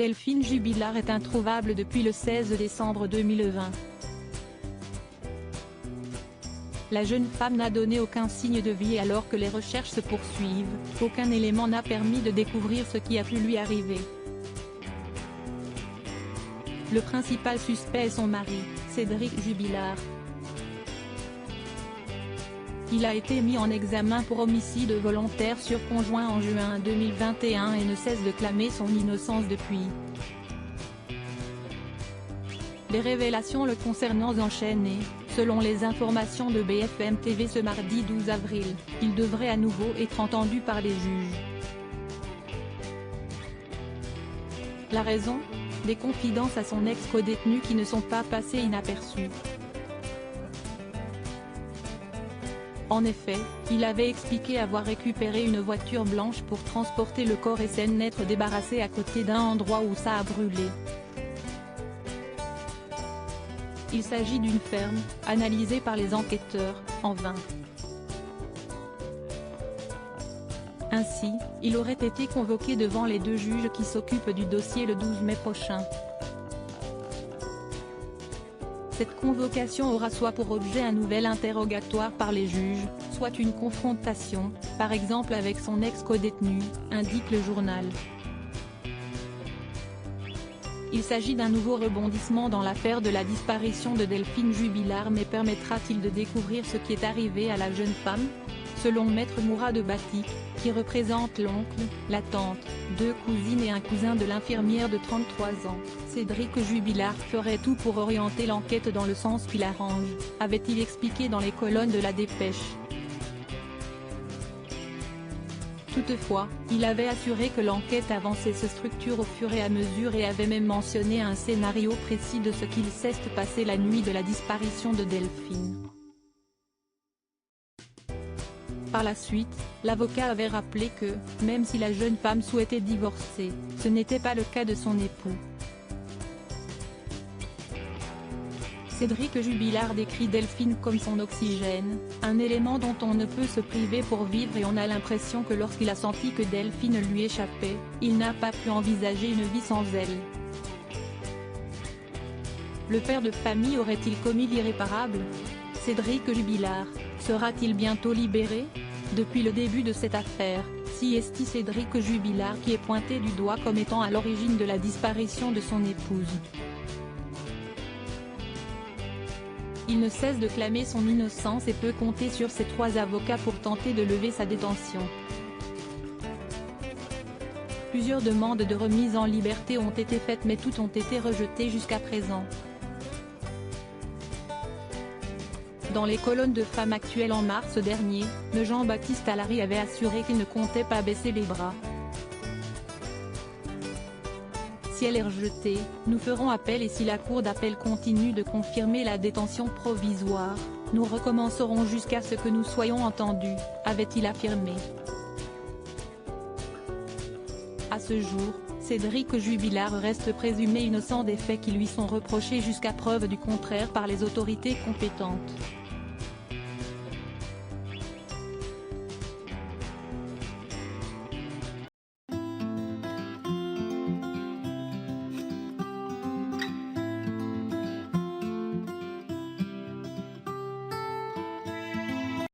Delphine Jubilard est introuvable depuis le 16 décembre 2020. La jeune femme n'a donné aucun signe de vie et alors que les recherches se poursuivent, aucun élément n'a permis de découvrir ce qui a pu lui arriver. Le principal suspect est son mari, Cédric Jubilard. Il a été mis en examen pour homicide volontaire sur conjoint en juin 2021 et ne cesse de clamer son innocence depuis. Les révélations le concernant s'enchaînent et, selon les informations de BFM TV ce mardi 12 avril, il devrait à nouveau être entendu par les juges. La raison ? Des confidences à son ex-codétenu qui ne sont pas passées inaperçues. En effet, il avait expliqué avoir récupéré une voiture blanche pour transporter le corps et s'en être débarrassé à côté d'un endroit où ça a brûlé. Il s'agit d'une ferme, analysée par les enquêteurs, en vain. Ainsi, il aurait été convoqué devant les deux juges qui s'occupent du dossier le 12 mai prochain. Cette convocation aura soit pour objet un nouvel interrogatoire par les juges, soit une confrontation, par exemple avec son ex-codétenu, indique le journal. Il s'agit d'un nouveau rebondissement dans l'affaire de la disparition de Delphine Jubilard, mais permettra-t-il de découvrir ce qui est arrivé à la jeune femme ? Selon Maître Mourad Batik, qui représente l'oncle, la tante, deux cousines et un cousin de l'infirmière de 33 ans, Cédric Jubilard ferait tout pour orienter l'enquête dans le sens qui l'arrange, avait-il expliqué dans les colonnes de la Dépêche. Toutefois, il avait assuré que l'enquête avançait se structure au fur et à mesure et avait même mentionné un scénario précis de ce qu'il s'est passé la nuit de la disparition de Delphine. Par la suite, l'avocat avait rappelé que, même si la jeune femme souhaitait divorcer, ce n'était pas le cas de son époux. Cédric Jubilard décrit Delphine comme son oxygène, un élément dont on ne peut se priver pour vivre et on a l'impression que lorsqu'il a senti que Delphine lui échappait, il n'a pas pu envisager une vie sans elle. Le père de famille aurait-il commis l'irréparable ? Cédric Jubilard, sera-t-il bientôt libéré ? Depuis le début de cette affaire, c'est Cédric Jubilard qui est pointé du doigt comme étant à l'origine de la disparition de son épouse. Il ne cesse de clamer son innocence et peut compter sur ses trois avocats pour tenter de lever sa détention. Plusieurs demandes de remise en liberté ont été faites mais toutes ont été rejetées jusqu'à présent. Dans les colonnes de Femmes Actuelles en mars dernier, le Jean-Baptiste Allary avait assuré qu'il ne comptait pas baisser les bras. Si elle est rejetée, nous ferons appel et si la Cour d'appel continue de confirmer la détention provisoire, nous recommencerons jusqu'à ce que nous soyons entendus, avait-il affirmé. À ce jour, Cédric Jubilard reste présumé innocent des faits qui lui sont reprochés jusqu'à preuve du contraire par les autorités compétentes.